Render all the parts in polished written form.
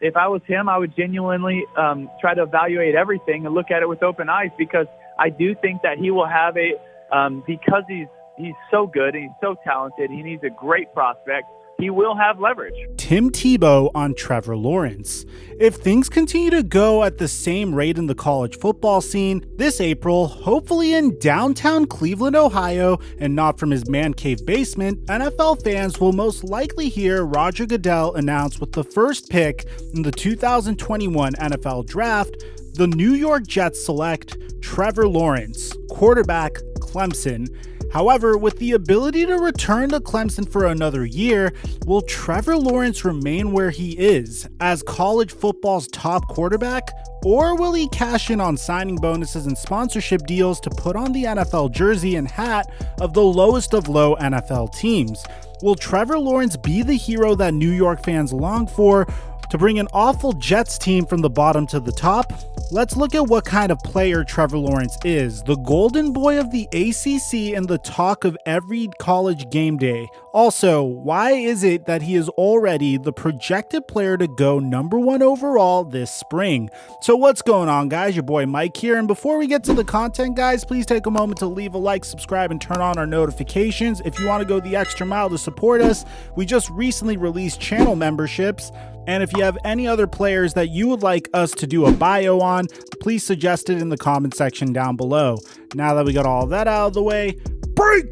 if I was him, I would genuinely try to evaluate everything and look at it with open eyes, because I do think that he will have because he's so good and he's so talented, he needs a great prospect. He will have leverage. Tim Tebow on Trevor Lawrence. If things continue to go at the same rate in the college football scene, this April, hopefully in downtown Cleveland, Ohio, and not from his man cave basement, NFL fans will most likely hear Roger Goodell announce with the first pick in the 2021 NFL Draft, the New York Jets select Trevor Lawrence, quarterback, Clemson. However, with the ability to return to Clemson for another year, will Trevor Lawrence remain where he is as college football's top quarterback? Or will he cash in on signing bonuses and sponsorship deals to put on the NFL jersey and hat of the lowest of low NFL teams? Will Trevor Lawrence be the hero that New York fans long for to bring an awful Jets team from the bottom to the top? Let's look at what kind of player Trevor Lawrence is, the golden boy of the ACC and the talk of every college game day. Also, why is it that he is already the projected player to go #1 overall this spring? So what's going on, guys? Your boy Mike here, and before we get to the content, guys, please take a moment to leave a like, subscribe, and turn on our notifications. If you want to go the extra mile to support us, we just recently released channel memberships. And if you have any other players that you would like us to do a bio on, please suggest it in the comment section down below. Now that we got all that out of the way, break!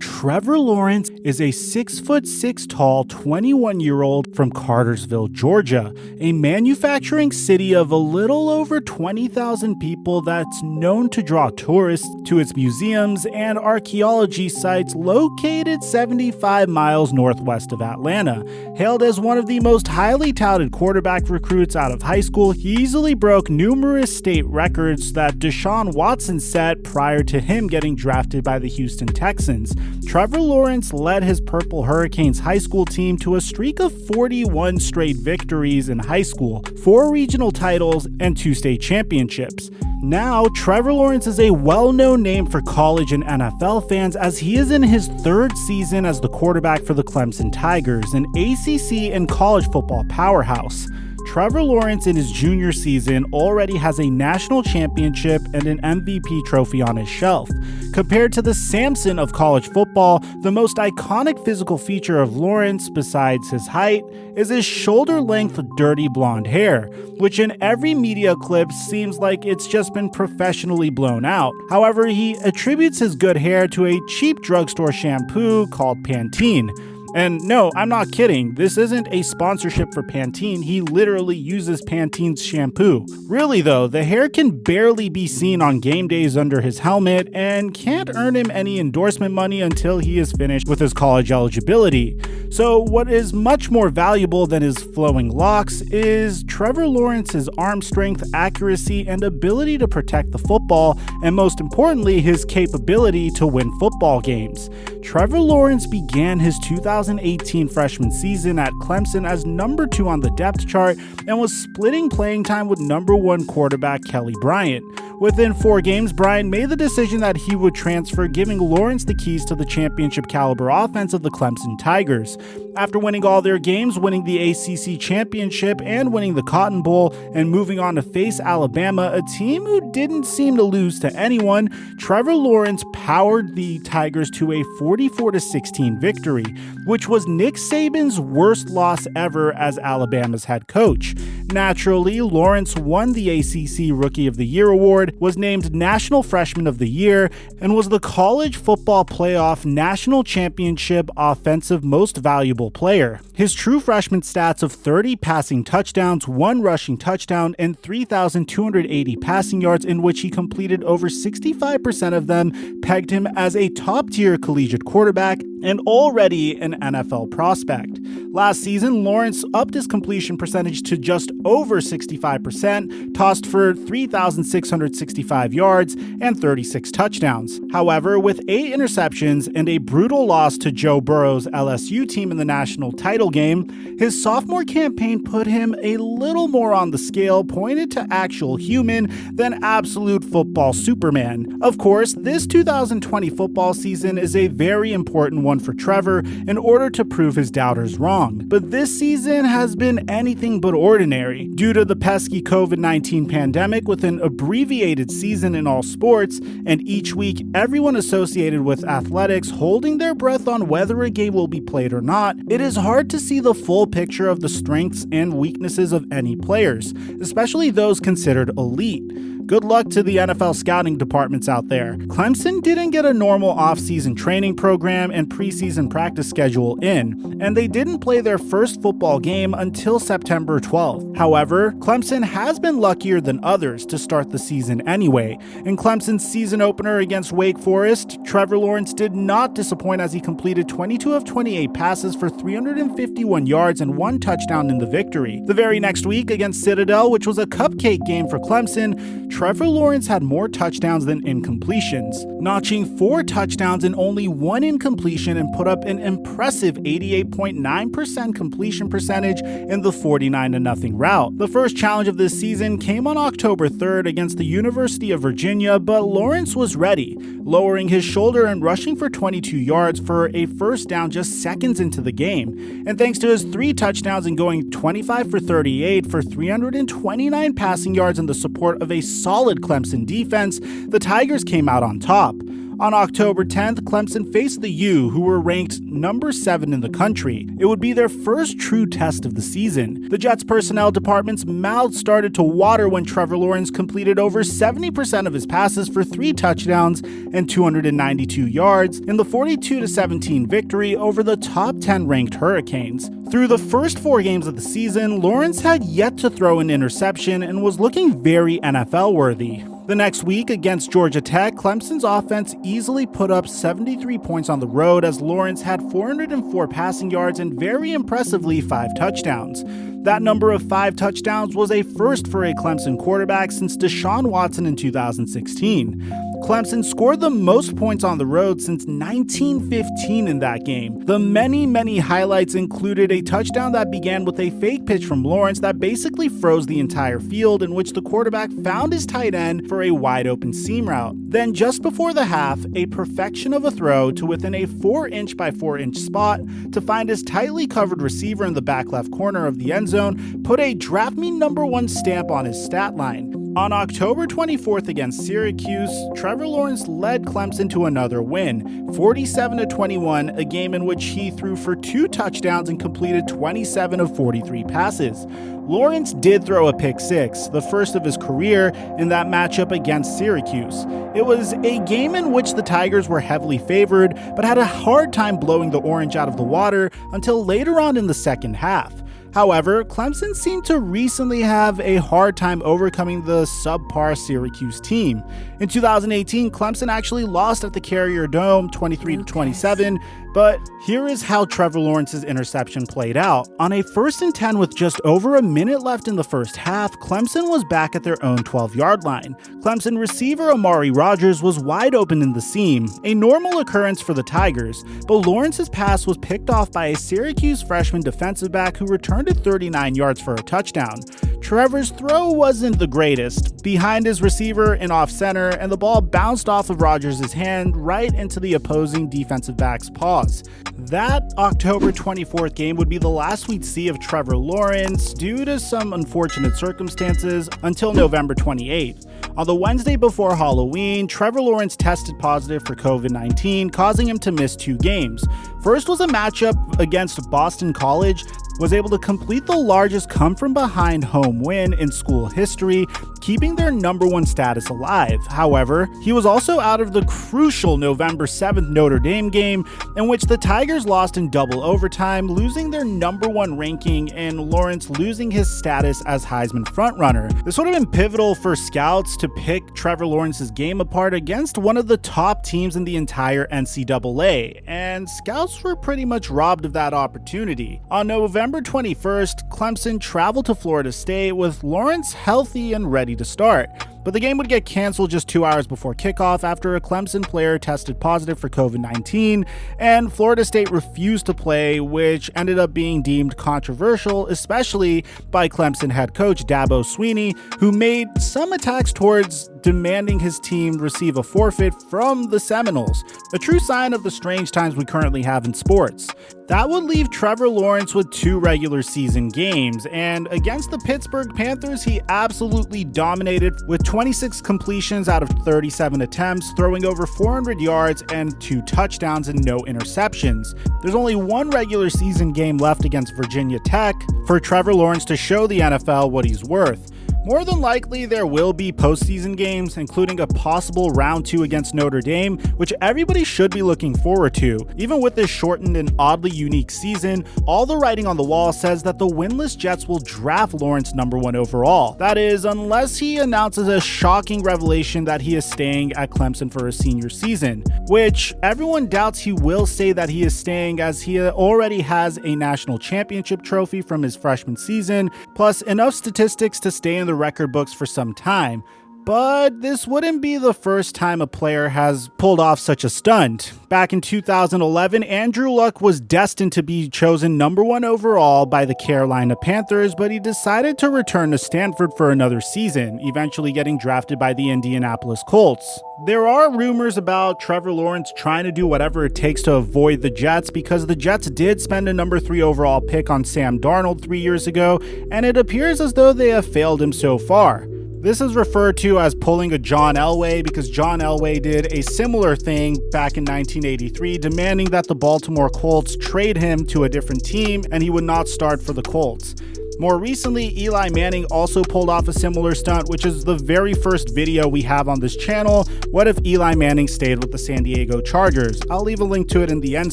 Trevor Lawrence is a 6'6" tall 21-year-old from Cartersville, Georgia, a manufacturing city of a little over 20,000 people that's known to draw tourists to its museums and archaeology sites located 75 miles northwest of Atlanta. Hailed as one of the most highly touted quarterback recruits out of high school, he easily broke numerous state records that Deshaun Watson set prior to him getting drafted by the Houston Texans. Trevor Lawrence led his Purple Hurricanes high school team to a streak of 41 straight victories in high school, 4 regional titles, and 2 state championships. Now, Trevor Lawrence is a well-known name for college and NFL fans as he is in his 3rd season as the quarterback for the Clemson Tigers, an ACC and college football powerhouse. Trevor Lawrence in his junior season already has a national championship and an MVP trophy on his shelf. Compared to the Samson of college football, the most iconic physical feature of Lawrence, besides his height, is his shoulder-length dirty blonde hair, which in every media clip seems like it's just been professionally blown out. However, he attributes his good hair to a cheap drugstore shampoo called Pantene. And no, I'm not kidding. This isn't a sponsorship for Pantene. He literally uses Pantene's shampoo. Really though, the hair can barely be seen on game days under his helmet and can't earn him any endorsement money until he is finished with his college eligibility. So what is much more valuable than his flowing locks is Trevor Lawrence's arm strength, accuracy, and ability to protect the football, and most importantly, his capability to win football games. Trevor Lawrence began his 2018 freshman season at Clemson as #2 on the depth chart and was splitting playing time with #1 quarterback Kelly Bryant. Within 4 games, Bryant made the decision that he would transfer, giving Lawrence the keys to the championship caliber offense of the Clemson Tigers. After winning all their games, winning the ACC championship and winning the Cotton Bowl, and moving on to face Alabama, a team who didn't seem to lose to anyone, Trevor Lawrence powered the Tigers to a 44-16 victory, which was Nick Saban's worst loss ever as Alabama's head coach. Naturally, Lawrence won the ACC Rookie of the Year award, was named National Freshman of the Year, and was the College Football Playoff National Championship Offensive Most Valuable Player. His true freshman stats of 30 passing touchdowns, 1 rushing touchdown, and 3,280 passing yards, in which he completed over 65% of them, pegged him as a top-tier collegiate quarterback and already an NFL prospect. Last season, Lawrence upped his completion percentage to just over 65%, tossed for 3,665 yards and 36 touchdowns. However, with 8 interceptions and a brutal loss to Joe Burrow's LSU team in the national title game, his sophomore campaign put him a little more on the scale, pointed to actual human than absolute football Superman. Of course, this 2020 football season is a very important one for Trevor in order to prove his doubters wrong. But this season has been anything but ordinary. Due to the pesky COVID-19 pandemic with an abbreviated season in all sports, and each week everyone associated with athletics holding their breath on whether a game will be played or not, it is hard to see the full picture of the strengths and weaknesses of any players, especially those considered elite. Good luck to the NFL scouting departments out there. Clemson didn't get a normal off-season training program and preseason practice schedule in, and they didn't play their first football game until September 12th. However, Clemson has been luckier than others to start the season anyway. In Clemson's season opener against Wake Forest, Trevor Lawrence did not disappoint as he completed 22 of 28 passes for 351 yards and 1 touchdown in the victory. The very next week against Citadel, which was a cupcake game for Clemson, Trevor Lawrence had more touchdowns than incompletions, notching 4 touchdowns and only 1 incompletion, and put up an impressive 88.9% completion percentage in the 49-0 rout. The first challenge of this season came on October 3rd against the University of Virginia, but Lawrence was ready, lowering his shoulder and rushing for 22 yards for a first down just seconds into the game. And thanks to his 3 touchdowns and going 25 for 38 for 329 passing yards and the support of a solid Clemson defense, the Tigers came out on top. On October 10th, Clemson faced the U, who were ranked number 7 in the country. It would be their first true test of the season. The Jets' personnel department's mouths started to water when Trevor Lawrence completed over 70% of his passes for 3 touchdowns and 292 yards in the 42-17 victory over the top 10 ranked Hurricanes. Through the first 4 games of the season, Lawrence had yet to throw an interception and was looking very NFL-worthy. The next week against Georgia Tech, Clemson's offense easily put up 73 points on the road as Lawrence had 404 passing yards and very impressively 5 touchdowns. That number of 5 touchdowns was a first for a Clemson quarterback since Deshaun Watson in 2016. Clemson scored the most points on the road since 1915 in that game. The many highlights included a touchdown that began with a fake pitch from Lawrence that basically froze the entire field, in which the quarterback found his tight end for a wide open seam route. Then just before the half, a perfection of a throw to within a 4-inch by 4-inch spot to find his tightly covered receiver in the back left corner of the end zone put a draft me number 1 stamp on his stat line. On October 24th against Syracuse, Trevor Lawrence led Clemson to another win, 47-21, a game in which he threw for 2 touchdowns and completed 27 of 43 passes. Lawrence did throw a pick 6, the first of his career, in that matchup against Syracuse. It was a game in which the Tigers were heavily favored, but had a hard time blowing the orange out of the water until later on in the second half. However, Clemson seemed to recently have a hard time overcoming the subpar Syracuse team. In 2018, Clemson actually lost at the Carrier Dome 23-27, but here is how Trevor Lawrence's interception played out. On a 1st and 10 with just over a minute left in the first half, Clemson was back at their own 12-yard line. Clemson receiver Amari Rodgers was wide open in the seam, a normal occurrence for the Tigers, but Lawrence's pass was picked off by a Syracuse freshman defensive back who returned it 39 yards for a touchdown. Trevor's throw wasn't the greatest, behind his receiver and off center, and the ball bounced off of Rodgers' hand right into the opposing defensive back's paws. That October 24th game would be the last we'd see of Trevor Lawrence due to some unfortunate circumstances until November 28th. On the Wednesday before Halloween, Trevor Lawrence tested positive for COVID-19, causing him to miss 2 games. First was a matchup against Boston College was able to complete the largest come-from-behind home win in school history, keeping their #1 status alive. However, he was also out of the crucial November 7th Notre Dame game, in which the Tigers lost in double overtime, losing their #1 ranking and Lawrence losing his status as Heisman frontrunner. This would have been pivotal for scouts to pick Trevor Lawrence's game apart against one of the top teams in the entire NCAA, and scouts were pretty much robbed of that opportunity. On November 21st, Clemson traveled to Florida State with Lawrence healthy and ready to start. But the game would get canceled just 2 hours before kickoff after a Clemson player tested positive for COVID-19, and Florida State refused to play, which ended up being deemed controversial, especially by Clemson head coach Dabo Swinney, who made some attacks towards demanding his team receive a forfeit from the Seminoles, a true sign of the strange times we currently have in sports. That would leave Trevor Lawrence with 2 regular season games, and against the Pittsburgh Panthers, he absolutely dominated with 26 completions out of 37 attempts, throwing over 400 yards and 2 touchdowns and no interceptions. There's only 1 regular season game left against Virginia Tech for Trevor Lawrence to show the NFL what he's worth. More than likely, there will be postseason games, including a possible round 2 against Notre Dame, which everybody should be looking forward to. Even with this shortened and oddly unique season, all the writing on the wall says that the winless Jets will draft Lawrence #1 overall. That is, unless he announces a shocking revelation that he is staying at Clemson for a senior season, which everyone doubts he will say that he is staying, as he already has a national championship trophy from his freshman season, plus enough statistics to stay in the record books for some time. But this wouldn't be the first time a player has pulled off such a stunt. Back in 2011, Andrew Luck was destined to be chosen #1 overall by the Carolina Panthers, but he decided to return to Stanford for another season, eventually getting drafted by the Indianapolis Colts. There are rumors about Trevor Lawrence trying to do whatever it takes to avoid the Jets, because the Jets did spend a #3 overall pick on Sam Darnold 3 years ago, and it appears as though they have failed him so far. This is referred to as pulling a John Elway, because John Elway did a similar thing back in 1983, demanding that the Baltimore Colts trade him to a different team and he would not start for the Colts. More recently, Eli Manning also pulled off a similar stunt, which is the very first video we have on this channel. What if Eli Manning stayed with the San Diego Chargers? I'll leave a link to it in the end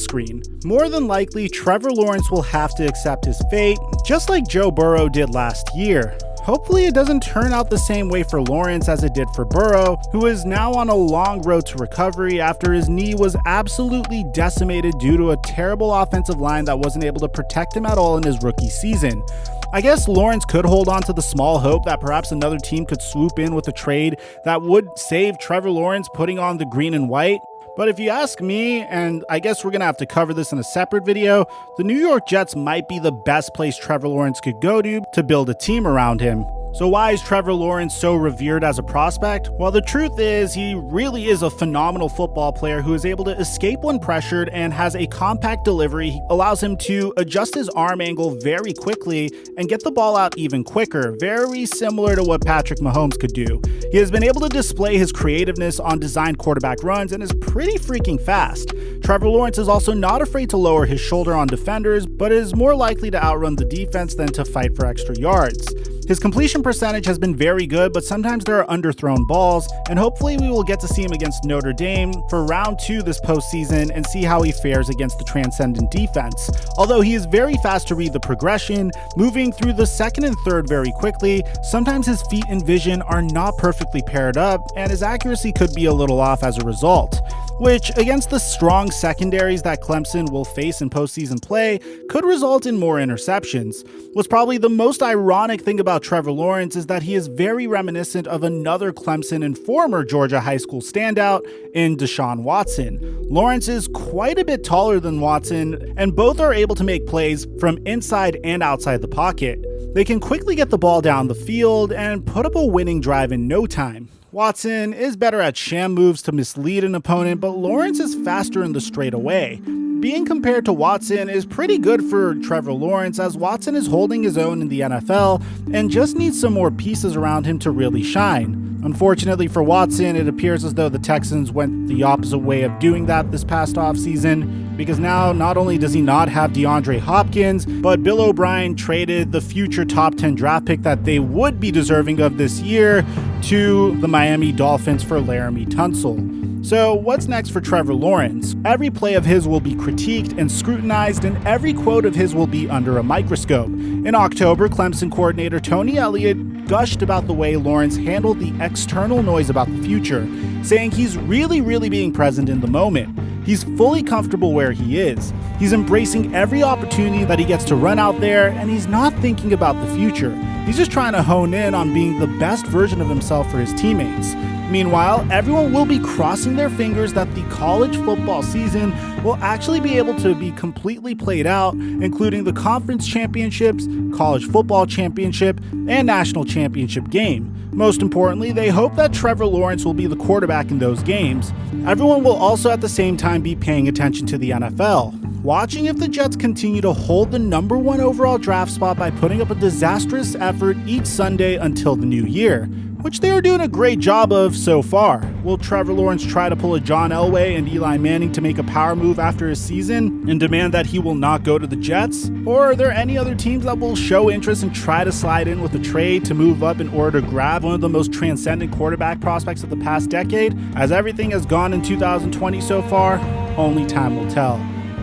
screen. More than likely, Trevor Lawrence will have to accept his fate, just like Joe Burrow did last year. Hopefully it doesn't turn out the same way for Lawrence as it did for Burrow, who is now on a long road to recovery after his knee was absolutely decimated due to a terrible offensive line that wasn't able to protect him at all in his rookie season. I guess Lawrence could hold on to the small hope that perhaps another team could swoop in with a trade that would save Trevor Lawrence putting on the green and white. But if you ask me, and I guess we're going to have to cover this in a separate video, the New York Jets might be the best place Trevor Lawrence could go to build a team around him. So why is Trevor Lawrence so revered as a prospect? Well, the truth is he really is a phenomenal football player who is able to escape when pressured and has a compact delivery. He allows him to adjust his arm angle very quickly and get the ball out even quicker, very similar to what Patrick Mahomes could do. He has been able to display his creativeness on designed quarterback runs and is pretty freaking fast. Trevor Lawrence is also not afraid to lower his shoulder on defenders, but is more likely to outrun the defense than to fight for extra yards. His completion percentage has been very good, but sometimes there are underthrown balls, and hopefully we will get to see him against Notre Dame for round 2 this postseason and see how he fares against the transcendent defense. Although he is very fast to read the progression, moving through the second and third very quickly, sometimes his feet and vision are not perfectly paired up, and his accuracy could be a little off as a result, which against the strong secondaries that Clemson will face in postseason play could result in more interceptions. What's probably the most ironic thing about Trevor Lawrence is that he is very reminiscent of another Clemson and former Georgia high school standout in Deshaun Watson. Lawrence is quite a bit taller than Watson, and both are able to make plays from inside and outside the pocket. They can quickly get the ball down the field and put up a winning drive in no time. Watson is better at sham moves to mislead an opponent, but Lawrence is faster in the straightaway. Being compared to Watson is pretty good for Trevor Lawrence, as Watson is holding his own in the NFL and just needs some more pieces around him to really shine. Unfortunately for Watson, it appears as though the Texans went the opposite way of doing that this past offseason, because now not only does he not have DeAndre Hopkins, but Bill O'Brien traded the future top 10 draft pick that they would be deserving of this year to the Miami Dolphins for Laramie Tunsil. So what's next for Trevor Lawrence? Every play of his will be critiqued and scrutinized, and every quote of his will be under a microscope. In October, Clemson coordinator Tony Elliott gushed about the way Lawrence handled the external noise about the future, saying he's really being present in the moment. He's fully comfortable where he is. He's embracing every opportunity that he gets to run out there, and he's not thinking about the future. He's just trying to hone in on being the best version of himself for his teammates. Meanwhile, everyone will be crossing their fingers that the college football season will actually be able to be completely played out, including the conference championships, college football championship, and national championship game. Most importantly, they hope that Trevor Lawrence will be the quarterback in those games. Everyone will also at the same time be paying attention to the NFL, watching if the Jets continue to hold the number 1 overall draft spot by putting up a disastrous effort each Sunday until the new year, which they are doing a great job of so far. Will Trevor Lawrence try to pull a John Elway and Eli Manning to make a power move after his season and demand that he will not go to the Jets? Or are there any other teams that will show interest and try to slide in with a trade to move up in order to grab one of the most transcendent quarterback prospects of the past decade? As everything has gone in 2020 so far, only time will tell.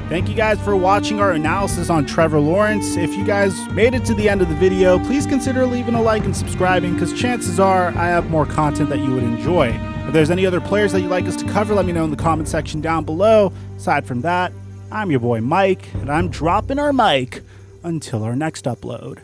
Thank you guys for watching our analysis on Trevor Lawrence. If you guys made it to the end of the video, please consider leaving a like and subscribing, because chances are I have more content that you would enjoy. If there's any other players that you'd like us to cover, let me know in the comment section down below. Aside from that, I'm your boy Mike, and I'm dropping our mic until our next upload.